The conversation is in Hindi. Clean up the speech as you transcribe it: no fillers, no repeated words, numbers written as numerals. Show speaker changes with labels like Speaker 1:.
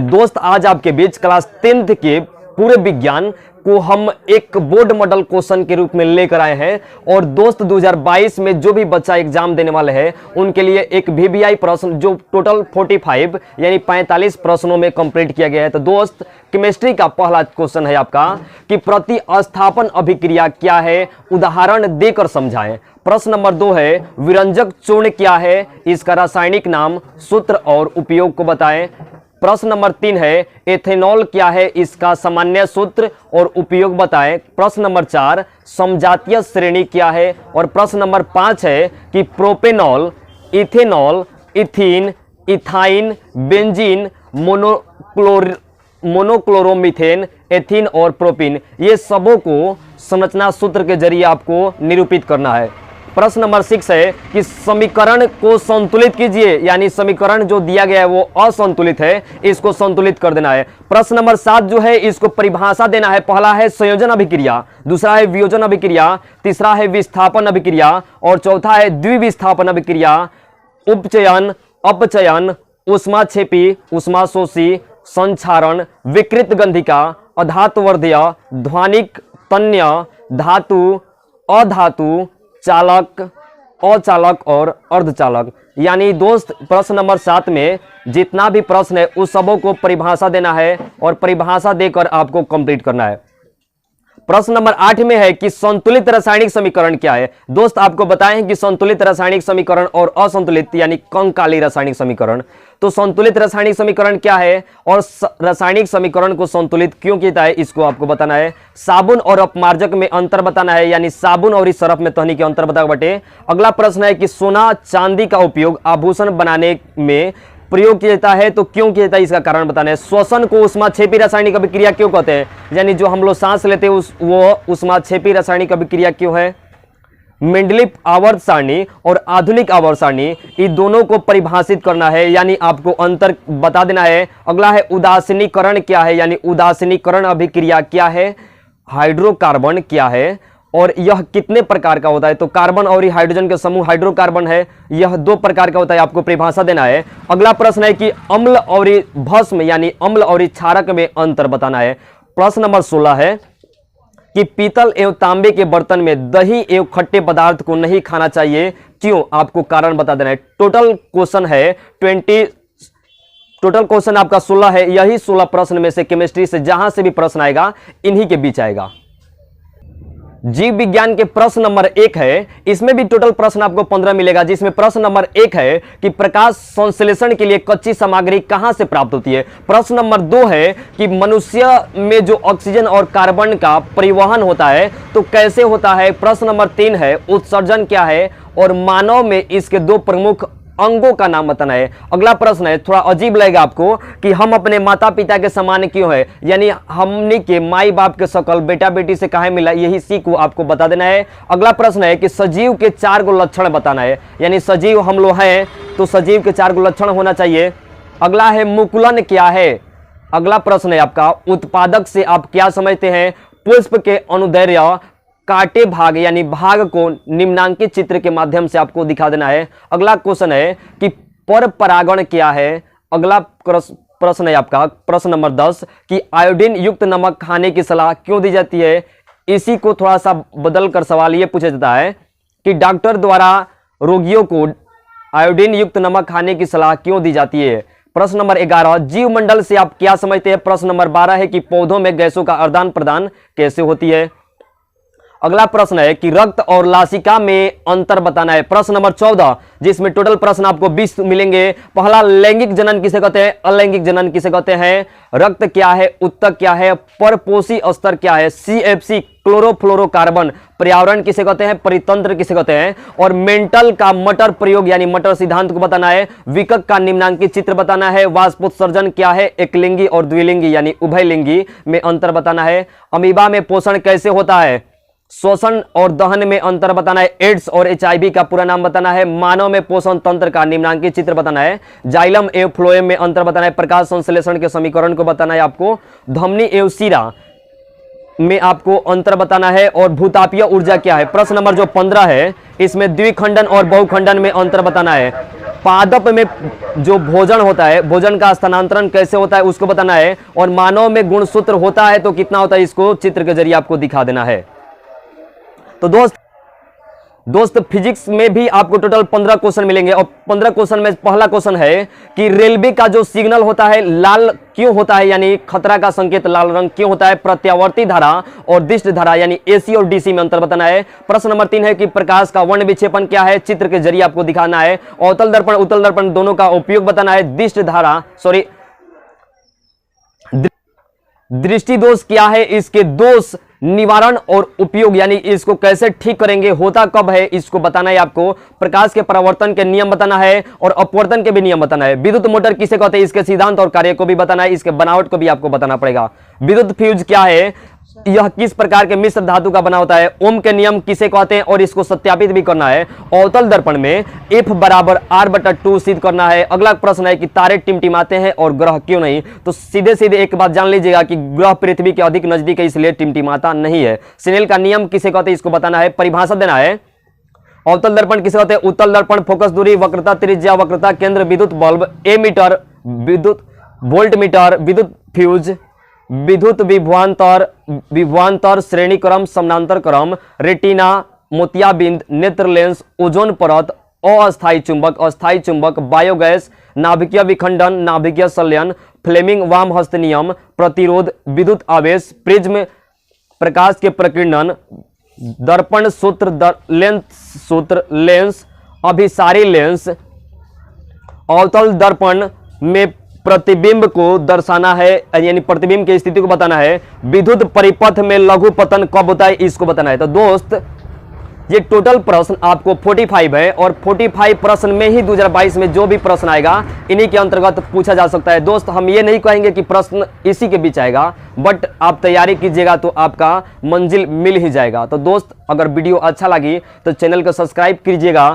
Speaker 1: दोस्त आज आपके बीच क्लास 10th के पूरे विज्ञान को हम एक बोर्ड मॉडल क्वेश्चन के रूप में लेकर आए हैं। और दोस्त 2022 में जो भी बच्चा एग्जाम देने वाले हैं उनके लिए एक वीवीआई प्रश्न जो टोटल 45 यानी 45 प्रश्नों में कंप्लीट किया गया है। तो दोस्त केमिस्ट्री का पहला क्वेश्चन है आपका कि प्रतिस्थापन अभिक्रिया क्या है, उदाहरण देकर समझाएं। प्रश्न नंबर 2 है विरंजक चूर्ण क्या है, इसका रासायनिक नाम, सूत्र और उपयोग को बताएं। प्रश्न नंबर 3 है एथेनॉल क्या है, इसका सामान्य सूत्र और उपयोग बताएं। प्रश्न नंबर 4 समजातीय श्रेणी क्या है। और प्रश्न नंबर 5 है कि propanol, ethanol, ethene, ethyne, benzene, monochloromethane, ethene और प्रोपीन, ये सबों को संरचना सूत्र के जरिए आपको निरूपित करना है। प्रश्न नंबर 6 है कि समीकरण को संतुलित कीजिए, यानी समीकरण जो दिया गया है वो असंतुलित है, इसको संतुलित कर देना है। प्रश्न नंबर 7 जो है इसको परिभाषा देना है। पहला है संयोजन अभिक्रिया, दूसरा है वियोजन अभिक्रिया, तीसरा है विस्थापन अभिक्रिया और चौथा है द्विविस्थापन अभिक्रिया। उपचयन, अपचयन, ऊष्माक्षेपी, ऊष्माशोषी, संक्षारण, विकृत गंधिका, अधातुवर्धीय, ध्वनिक, तन्य, धातु, अधातु, चालक, अचालक और अर्धचालक। यानी दोस्त प्रश्न नंबर 7 में जितना भी प्रश्न है उस सबों को परिभाषा देना है और परिभाषा देकर आपको कंप्लीट करना है। प्रश्न नंबर 8 में है कि संतुलित रासायनिक समीकरण क्या है। दोस्त आपको बताएं कि संतुलित रासायनिक समीकरण और असंतुलित यानी कंकाली रासायनिक समीकरण। तो संतुलित रासायनिक समीकरण क्या है और रासायनिक समीकरण को संतुलित क्यों किया है इसको आपको बताना है। साबुन और अपमार्जक में अंतर बताना है, यानी साबुन और इस सरफ में तहनी के अंतर बता बटे। अगला प्रश्न है कि सोना चांदी का उपयोग आभूषण बनाने में प्रयोग किया जाता है तो क्यों किया जाता है इसका कारण बताना है। श्वसन को ऊष्माक्षेपी रासायनिक अभिक्रिया क्यों कहते हैं, यानी जो हम लोग सांस लेते हैं वो ऊष्माक्षेपी रासायनिक अभिक्रिया क्यों है। मेंडलीफ आवर्त सारणी और आधुनिक आवर्त सारणी इन दोनों को परिभाषित करना है, यानी आपको अंतर बता देना है। अगला है उदासीनीकरण क्या है, यानी उदासीनीकरण अभिक्रिया क्या है। हाइड्रोकार्बन क्या है और यह कितने प्रकार का होता है। तो कार्बन और हाइड्रोजन के समूह हाइड्रोकार्बन है, यह 2 प्रकार का होता है, आपको परिभाषा देना है। अगला प्रश्न है कि अम्ल और भस्म यानी अम्ल और क्षारक में अंतर बताना है। प्रश्न नंबर 16 है कि पीतल एवं तांबे के बर्तन में दही एवं खट्टे पदार्थ को नहीं खाना चाहिए, क्यों, आपको कारण बता देना है। टोटल क्वेश्चन है 20, टोटल क्वेश्चन आपका 16 है। यही 16 प्रश्न में से केमिस्ट्री से जहां से भी प्रश्न आएगा इन्हीं के बीच आएगा। जीव विज्ञान के प्रश्न नंबर 1 है, इसमें भी टोटल प्रश्न आपको 15 मिलेगा, जिसमें प्रश्न नंबर 1 है कि प्रकाश संश्लेषण के लिए कच्ची सामग्री कहां से प्राप्त होती है। प्रश्न नंबर 2 है कि मनुष्य में जो ऑक्सीजन और कार्बन का परिवहन होता है तो कैसे होता है। प्रश्न नंबर 3 है उत्सर्जन क्या है और मानव में इसके 2 प्रमुख अंगों का नाम बताना है। अगला प्रश्न है, थोड़ा अजीब लगेगा आपको, कि हम अपने माता पिता के समान क्यों है, यानी हमने के माई बाप के शकल बेटा बेटी से काहे मिला, यही सी को आपको बता देना है। अगला प्रश्न है कि सजीव के 4 गो लक्षण बताना है, यानी सजीव हम लोग हैं तो सजीव के 4 गो लक्षण होना चाहिए। अगला है मुकुलन क्या है। अगला प्रश्न है आपका उत्पादक से आप क्या समझते हैं। पुष्प के अनुदैर्ध्य काटे भाग यानी भाग को निम्नांकित चित्र के माध्यम से आपको दिखा देना है। अगला क्वेश्चन है कि पर परागण क्या है। अगला प्रश्न है आपका प्रश्न नंबर 10 कि आयोडीन युक्त नमक खाने की सलाह क्यों दी जाती है। इसी को थोड़ा सा बदल कर सवाल ये पूछा जाता है कि डॉक्टर द्वारा रोगियों को आयोडीन युक्त नमक खाने की सलाह क्यों दी जाती है। प्रश्न नंबर 11 जीव मंडल से आप क्या समझते हैं। प्रश्न नंबर 12 है कि पौधों में गैसों का आदान प्रदान कैसे होती है। अगला प्रश्न है कि रक्त और लासिका में अंतर बताना है। प्रश्न नंबर 14 जिसमें टोटल प्रश्न आपको 20 मिलेंगे। पहला लैंगिक जनन किसे कहते हैं, अलैंगिक जनन किसे कहते हैं, रक्त क्या है, उत्तक क्या है, परपोषी स्तर क्या है, CFC क्लोरोफ्लोरोकार्बन पर्यावरण किसे कहते हैं, परितंत्र किसे कहते हैं, और मेंटल का मटर प्रयोग यानी मटर सिद्धांत को बताना है। विकक का निम्नांकित चित्र बताना है। वाष्पोत्सर्जन क्या है, एकलिंगी और द्विलिंगी यानी उभयलिंगी में अंतर बताना है। अमीबा में पोषण कैसे होता है, श्वसन और दहन में अंतर बताना है। एड्स और HIV का पूरा नाम बताना है। मानव में पोषण तंत्र का निम्नांकित चित्र बताना है। जाइलम एवं फ्लोएम में अंतर बताना है। प्रकाश संश्लेषण के समीकरण को बताना है आपको। धमनी एवं शिरा में आपको अंतर बताना है। और भूतापीय ऊर्जा क्या है। प्रश्न नंबर जो 15 है इसमें द्विखंडन और बहुखंडन में अंतर बताना है। पादप में जो भोजन होता है, भोजन का स्थानांतरण कैसे होता है उसको बताना है, और मानव में गुणसूत्र होता है तो कितना होता है इसको चित्र के जरिए आपको दिखा देना है। तो दोस्त फिजिक्स में भी आपको टोटल 15 क्वेश्चन मिलेंगे, और 15 क्वेश्चन में पहला क्वेश्चन है कि रेलवे का जो सिग्नल होता है लाल क्यों होता है, यानी खतरा का संकेत लाल रंग क्यों होता है। प्रत्यावर्ती धारा और दिष्ट धारा यानी एसी और डीसी में अंतर बताना है। प्रश्न नंबर 3 है कि प्रकाश का वर्ण विक्षेपण क्या है, चित्र के जरिए आपको दिखाना है। अवतल दर्पण उत्तल दर्पण दोनों का उपयोग बताना है। दृष्टि दोष क्या है, इसके दोष निवारण और उपयोग यानी इसको कैसे ठीक करेंगे, होता कब है इसको बताना है आपको। प्रकाश के परावर्तन के नियम बताना है और अपवर्तन के भी नियम बताना है। विद्युत मोटर किसे कहते हैं, इसके सिद्धांत और कार्य को भी बताना है, इसके बनावट को भी आपको बताना पड़ेगा। विद्युत फ्यूज क्या है, यह किस प्रकार के मिश्र धातु का बना होता है। ओम के नियम किसे कहते हैं और इसको सत्यापित भी करना है। अवतल दर्पण में F बराबर R/2 सिद्ध करना है। अगला प्रश्न है कि तारे टिमटिमाते हैं और ग्रह क्यों नहीं। तो सीधे सीधे एक बात जान लीजिएगा कि ग्रह पृथ्वी के अधिक नजदीक है इसलिए टिमटिमाता नहीं है। स्नेल का नियम किसे कहते हैं इसको बताना है, परिभाषा देना है। अवतल दर्पण किसे कहते हैं, उत्तल दर्पण फोकस दूरी, वक्रता, त्रिज्या, वक्रता, केंद्र, विद्युत बल्ब, एमीटर, विद्युत वोल्टमीटर, विद्युत फ्यूज, विद्युत विभवांतर, श्रेणी क्रम, समानांतर क्रम, रेटिना, मोतियाबिंद, नेत्र लेंस, ओजोन परत, अस्थायी चुंबक, अस्थायी चुंबक, बायोगैस, नाभिकीय विखंडन, नाभिकीय संलयन, फ्लेमिंग वाम हस्त नियम, प्रतिरोध, विद्युत आवेश, प्रिज्म, प्रकाश के प्रकीर्णन, दर्पण सूत्र, लेंस, अभिसारी लेंस, अवतल दर्पण में प्रतिबिंब को दर्शाना है यानी प्रतिबिंब की स्थिति को बताना है। विद्युत परिपथ में लघु पतन कब होता है इसको बताना है। तो दोस्त ये टोटल प्रश्न आपको 45 है, और 45 प्रश्न में ही 2022 में जो भी प्रश्न आएगा इन्हीं के अंतर्गत पूछा जा सकता है। दोस्त हम ये नहीं कहेंगे कि प्रश्न इसी के बीच आएगा, बट आप तैयारी कीजिएगा तो आपका मंजिल मिल ही जाएगा। तो दोस्त अगर वीडियो अच्छा लगी तो चैनल को सब्सक्राइब कीजिएगा।